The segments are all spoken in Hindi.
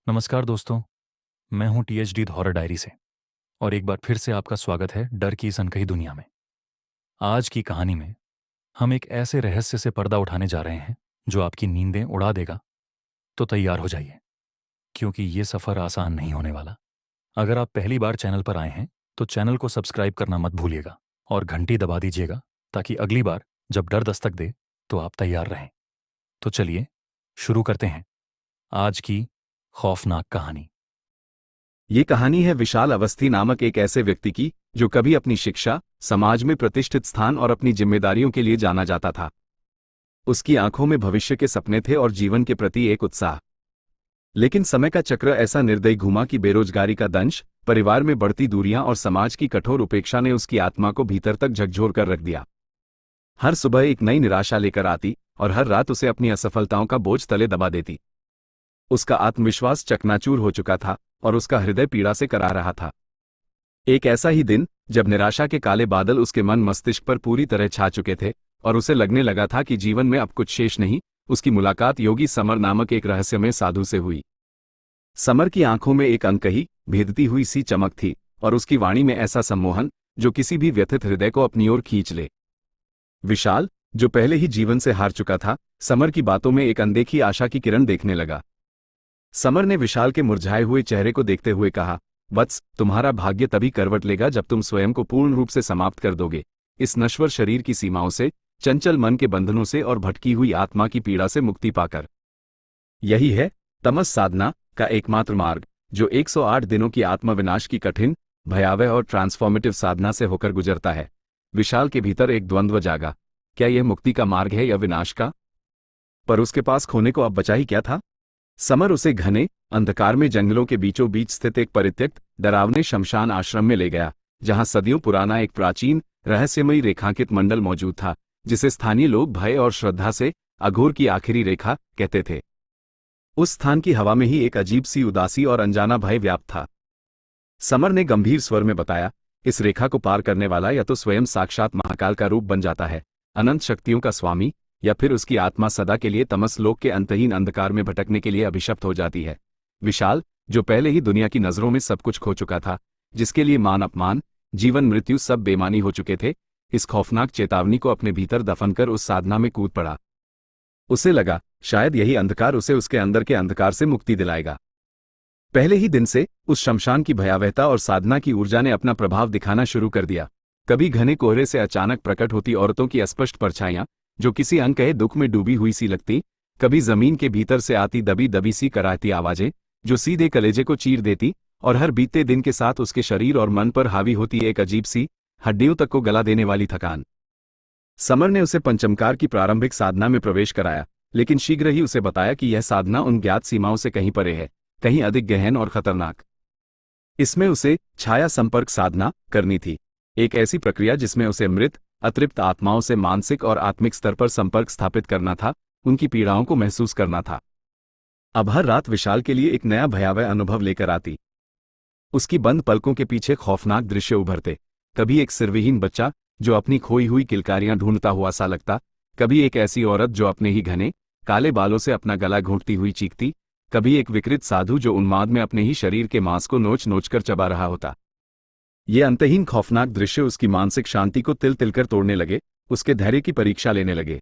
नमस्कार दोस्तों। मैं हूं टीएचडी हॉरर डायरी से और एक बार फिर से आपका स्वागत है डर की इस अनकही दुनिया में। आज की कहानी में हम एक ऐसे रहस्य से पर्दा उठाने जा रहे हैं जो आपकी नींदें उड़ा देगा। तो तैयार हो जाइए, क्योंकि ये सफ़र आसान नहीं होने वाला। अगर आप पहली बार चैनल पर आए हैं तो चैनल को सब्सक्राइब करना मत भूलिएगा और घंटी दबा दीजिएगा, ताकि अगली बार जब डर दस्तक दे तो आप तैयार रहें। तो चलिए शुरू करते हैं आज की खौफनाक कहानी। ये कहानी है विशाल अवस्थी नामक एक ऐसे व्यक्ति की जो कभी अपनी शिक्षा, समाज में प्रतिष्ठित स्थान और अपनी जिम्मेदारियों के लिए जाना जाता था। उसकी आंखों में भविष्य के सपने थे और जीवन के प्रति एक उत्साह। लेकिन समय का चक्र ऐसा निर्दयी घुमा कि बेरोजगारी का दंश, परिवार में बढ़ती दूरियां और समाज की कठोर उपेक्षा ने उसकी आत्मा को भीतर तक झकझोर कर रख दिया। हर सुबह एक नई निराशा लेकर आती और हर रात उसे अपनी असफलताओं का बोझ तले दबा देती। उसका आत्मविश्वास चकनाचूर हो चुका था और उसका हृदय पीड़ा से करा रहा था। एक ऐसा ही दिन जब निराशा के काले बादल उसके मन मस्तिष्क पर पूरी तरह छा चुके थे और उसे लगने लगा था कि जीवन में अब कुछ शेष नहीं, उसकी मुलाकात योगी समर नामक एक रहस्यमय साधु से हुई। समर की आंखों में एक अनकही, भेदती हुई सी चमक थी और उसकी वाणी में ऐसा सम्मोहन जो किसी भी व्यथित हृदय को अपनी ओर खींच ले। विशाल, जो पहले ही जीवन से हार चुका था, समर की बातों में एक अनदेखी आशा की किरण देखने लगा। समर ने विशाल के मुरझाए हुए चेहरे को देखते हुए कहा, वत्स, तुम्हारा भाग्य तभी करवट लेगा जब तुम स्वयं को पूर्ण रूप से समाप्त कर दोगे, इस नश्वर शरीर की सीमाओं से, चंचल मन के बंधनों से और भटकी हुई आत्मा की पीड़ा से मुक्ति पाकर। यही है तमस साधना का एकमात्र मार्ग, जो 108 दिनों की आत्मविनाश की कठिन, भयावह और ट्रांसफॉर्मेटिव साधना से होकर गुजरता है। विशाल के भीतर एक द्वंद्व जागा, क्या यह मुक्ति का मार्ग है या विनाश का? पर उसके पास खोने को अब बचा ही क्या था? समर उसे घने, अंधकार में जंगलों के बीचों बीच स्थित एक परित्यक्त, डरावने शमशान आश्रम में ले गया, जहां सदियों पुराना एक प्राचीन, रहस्यमयी रेखांकित मंडल मौजूद था, जिसे स्थानीय लोग भय और श्रद्धा से अघोर की आखिरी रेखा कहते थे। उस स्थान की हवा में ही एक अजीब सी उदासी और अनजाना भय व्याप्त था। समर ने गंभीर स्वर में बताया, इस रेखा को पार करने वाला या तो स्वयं साक्षात महाकाल का रूप बन जाता है, अनंत शक्तियों का स्वामी, या फिर उसकी आत्मा सदा के लिए तमस लोक के अंतहीन अंधकार में भटकने के लिए अभिशप्त हो जाती है। विशाल, जो पहले ही दुनिया की नजरों में सब कुछ खो चुका था, जिसके लिए मान अपमान, जीवन मृत्यु सब बेमानी हो चुके थे, इस खौफनाक चेतावनी को अपने भीतर दफन कर उस साधना में कूद पड़ा। उसे लगा, शायद यही अंधकार उसे उसके अंदर के अंधकार से मुक्ति दिलाएगा। पहले ही दिन से उस शमशान की भयावहता और साधना की ऊर्जा ने अपना प्रभाव दिखाना शुरू कर दिया। कभी घने कोहरे से अचानक प्रकट होती औरतों की अस्पष्ट परछाइयां, जो किसी अनकहे दुख में डूबी हुई सी लगती, कभी जमीन के भीतर से आती दबी दबी सी कराहती आवाजें, जो सीधे कलेजे को चीर देती, और हर बीतते दिन के साथ उसके शरीर और मन पर हावी होती एक अजीब सी, हड्डियों तक को गला देने वाली थकान। समर ने उसे पंचमकार की प्रारंभिक साधना में प्रवेश कराया, लेकिन शीघ्र ही उसे बताया कि यह साधना उन ज्ञात सीमाओं से कहीं परे है, कहीं अधिक गहन और खतरनाक। इसमें उसे छाया संपर्क साधना करनी थी, एक ऐसी प्रक्रिया जिसमें उसे मृत, अतृप्त आत्माओं से मानसिक और आत्मिक स्तर पर संपर्क स्थापित करना था, उनकी पीड़ाओं को महसूस करना था। अब हर रात विशाल के लिए एक नया भयावह अनुभव लेकर आती। उसकी बंद पलकों के पीछे खौफनाक दृश्य उभरते, कभी एक सिरविहीन बच्चा जो अपनी खोई हुई किलकारियां ढूंढता हुआ सा लगता, कभी एक ऐसी औरत जो अपने ही घने, काले बालों से अपना गला घोंटती हुई चीखती, कभी एक विकृत साधु जो उन्माद में अपने ही शरीर के मांस को नोच नोच कर चबा रहा होता। ये अंतहीन खौफनाक दृश्य उसकी मानसिक शांति को तिल तिल कर तोड़ने लगे, उसके धैर्य की परीक्षा लेने लगे।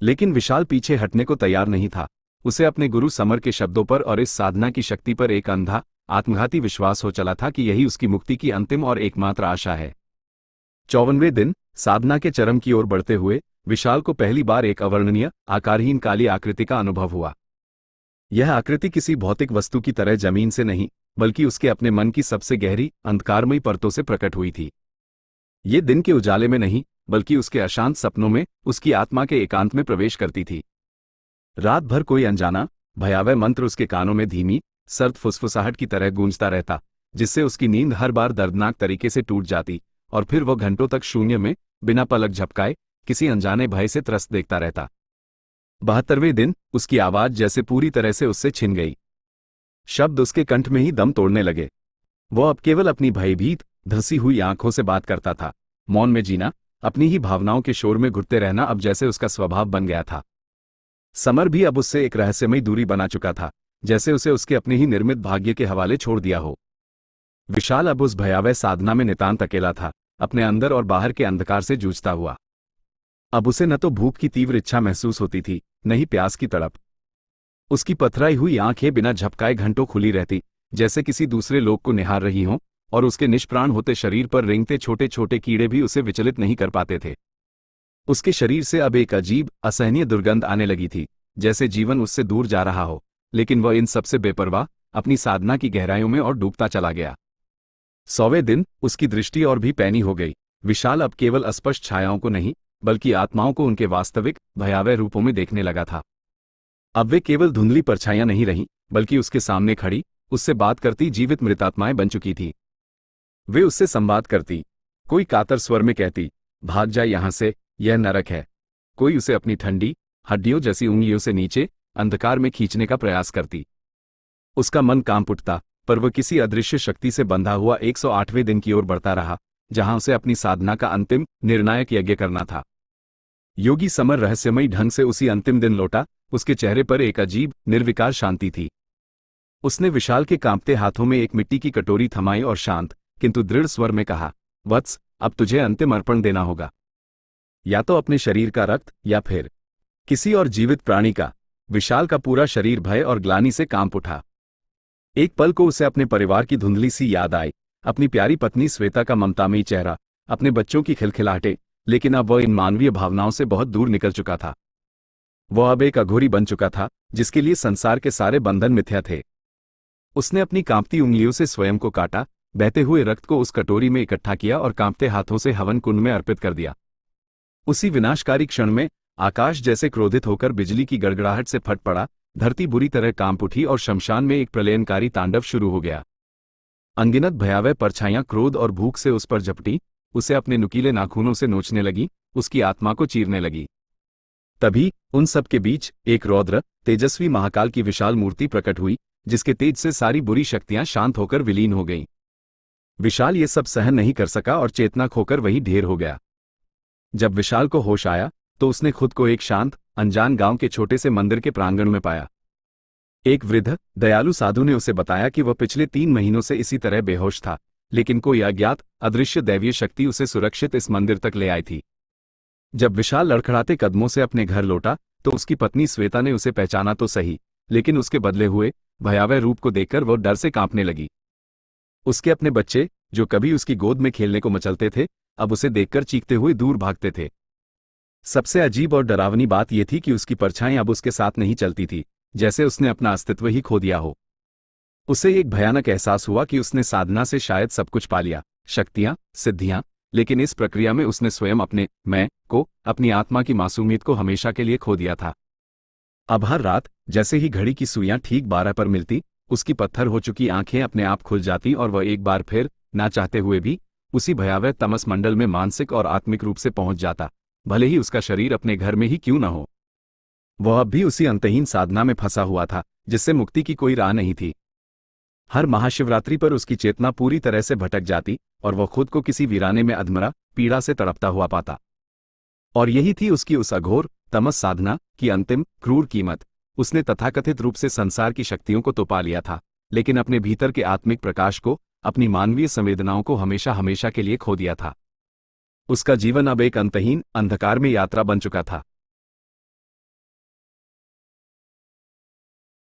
लेकिन विशाल पीछे हटने को तैयार नहीं था। उसे अपने गुरु समर के शब्दों पर और इस साधना की शक्ति पर एक अंधा, आत्मघाती विश्वास हो चला था कि यही उसकी मुक्ति की अंतिम और एकमात्र आशा है। 54वें दिन, साधना के चरम की ओर बढ़ते हुए, विशाल को पहली बार एक अवर्णनीय, आकारहीन काली आकृति का अनुभव हुआ। यह आकृति किसी भौतिक वस्तु की तरह जमीन से नहीं, बल्कि उसके अपने मन की सबसे गहरी, अंधकारमयी परतों से प्रकट हुई थी। ये दिन के उजाले में नहीं, बल्कि उसके अशांत सपनों में, उसकी आत्मा के एकांत में प्रवेश करती थी। रात भर कोई अनजाना, भयावह मंत्र उसके कानों में धीमी, सर्द फुसफुसाहट की तरह गूंजता रहता, जिससे उसकी नींद हर बार दर्दनाक तरीके से टूट जाती, और फिर वो घंटों तक शून्य में, बिना पलक झपकाए, किसी अनजाने भय से त्रस्त देखता रहता। 72वें दिन, उसकी आवाज जैसे पूरी तरह से उससे छिन गई। शब्द उसके कंठ में ही दम तोड़ने लगे। वो अब केवल अपनी भयभीत, धंसी हुई आंखों से बात करता था। मौन में जीना, अपनी ही भावनाओं के शोर में घुटते रहना अब जैसे उसका स्वभाव बन गया था। समर भी अब उससे एक रहस्यमयी दूरी बना चुका था, जैसे उसे उसके अपने ही निर्मित भाग्य के हवाले छोड़ दिया हो। विशाल अब उस भयावह साधना में नितांत अकेला था, अपने अंदर और बाहर के अंधकार से जूझता हुआ। अब उसे न तो भूख की तीव्र इच्छा महसूस होती थी, न ही प्यास की तड़प। उसकी पथराई हुई आंखें बिना झपकाए घंटों खुली रहती, जैसे किसी दूसरे लोक को निहार रही हों, और उसके निष्प्राण होते शरीर पर रेंगते छोटे छोटे कीड़े भी उसे विचलित नहीं कर पाते थे। उसके शरीर से अब एक अजीब, असहनीय दुर्गंध आने लगी थी, जैसे जीवन उससे दूर जा रहा हो, लेकिन वह इन सबसे बेपरवाह अपनी साधना की गहराइयों में और डूबता चला गया। 100वें दिन उसकी दृष्टि और भी पैनी हो गई। विशाल अब केवल अस्पष्ट छायाओं को नहीं, बल्कि आत्माओं को उनके वास्तविक, भयावह रूपों में देखने लगा था। अब वे केवल धुंधली परछाइयां नहीं रहीं, बल्कि उसके सामने खड़ी, उससे बात करती जीवित मृतात्माएं बन चुकी थी। वे उससे संवाद करती, कोई कातर स्वर में कहती, भाग जा यहां से, यह नरक है। कोई उसे अपनी ठंडी, हड्डियों जैसी उंगलियों से नीचे, अंधकार में खींचने का प्रयास करती। उसका मन कांप उठता, पर वह किसी अदृश्य शक्ति से बंधा हुआ 108वें दिन की ओर बढ़ता रहा, जहां उसे अपनी साधना का अंतिम, निर्णायक यज्ञ करना था। योगी समर रहस्यमयी ढंग से उसी अंतिम दिन लौटा, उसके चेहरे पर एक अजीब, निर्विकार शांति थी। उसने विशाल के कांपते हाथों में एक मिट्टी की कटोरी थमाई और शांत, किंतु दृढ़ स्वर में कहा, वत्स, अब तुझे अंतिम अर्पण देना होगा। या तो अपने शरीर का रक्त, या फिर किसी और जीवित प्राणी का। विशाल का पूरा शरीर भय और ग्लानि से कांप उठा। एक पल को उसे अपने परिवार की धुंधली सी याद आई, अपनी प्यारी पत्नी श्वेता का ममतामयी चेहरा, अपने बच्चों की खिलखिलाहटें, लेकिन अब वह इन मानवीय भावनाओं से बहुत दूर निकल चुका था। वह अब एक अघोरी बन चुका था, जिसके लिए संसार के सारे बंधन मिथ्या थे। उसने अपनी कांपती उंगलियों से स्वयं को काटा, बहते हुए रक्त को उस कटोरी में इकट्ठा किया और कांपते हाथों से हवन कुंड में अर्पित कर दिया। उसी विनाशकारी क्षण में आकाश जैसे क्रोधित होकर बिजली की गड़गड़ाहट से फट पड़ा, धरती बुरी तरह कांप उठी और शमशान में एक प्रलयनकारी तांडव शुरू हो गया। अनगिनत भयावह परछाइयां क्रोध और भूख से उस पर झपटी, उसे अपने नुकीले नाखूनों से नोचने लगी, उसकी आत्मा को चीरने लगी। तभी उन सब के बीच एक रौद्र, तेजस्वी महाकाल की विशाल मूर्ति प्रकट हुई, जिसके तेज से सारी बुरी शक्तियां शांत होकर विलीन हो गईं। विशाल ये सब सहन नहीं कर सका और चेतना खोकर वहीं ढेर हो गया। जब विशाल को होश आया, तो उसने खुद को एक शांत, अनजान गांव के छोटे से मंदिर के प्रांगण में पाया। एक वृद्ध, दयालु साधु ने उसे बताया कि वह पिछले 3 महीनों से इसी तरह बेहोश था, लेकिन कोई अज्ञात, अदृश्य दैवीय शक्ति उसे सुरक्षित इस मंदिर तक ले आई थी। जब विशाल लड़खड़ाते कदमों से अपने घर लौटा, तो उसकी पत्नी श्वेता ने उसे पहचाना तो सही, लेकिन उसके बदले हुए, भयावह रूप को देखकर वह डर से कांपने लगी। उसके अपने बच्चे, जो कभी उसकी गोद में खेलने को मचलते थे, अब उसे देखकर चीखते हुए दूर भागते थे। सबसे अजीब और डरावनी बात यह थी कि उसकी परछाई अब उसके साथ नहीं चलती थी, जैसे उसने अपना अस्तित्व ही खो दिया हो। उसे एक भयानक एहसास हुआ कि उसने साधना से शायद सब कुछ पा लिया, शक्तियां, सिद्धियां, लेकिन इस प्रक्रिया में उसने स्वयं अपने मैं को, अपनी आत्मा की मासूमियत को हमेशा के लिए खो दिया था। अब हर रात, जैसे ही घड़ी की सुइयां ठीक 12 पर मिलती, उसकी पत्थर हो चुकी आंखें अपने आप खुल जाती और वह एक बार फिर, ना चाहते हुए भी, उसी भयावह तमस मंडल में मानसिक और आत्मिक रूप से पहुंच जाता, भले ही उसका शरीर अपने घर में ही क्यों न हो। वह अब भी उसी अंतहीन साधना में फंसा हुआ था, जिससे मुक्ति की कोई राह नहीं थी। हर महाशिवरात्रि पर उसकी चेतना पूरी तरह से भटक जाती, और वह खुद को किसी वीराने में अधमरा, पीड़ा से तड़पता हुआ पाता। और यही थी उसकी उस अघोर, तमस साधना की अंतिम, क्रूर कीमत। उसने तथाकथित रूप से संसार की शक्तियों को तो पा लिया था, लेकिन अपने भीतर के आत्मिक प्रकाश को, अपनी मानवीय संवेदनाओं को हमेशा हमेशा के लिए खो दिया था। उसका जीवन अब एक अंतहीन, अंधकार में यात्रा बन चुका था।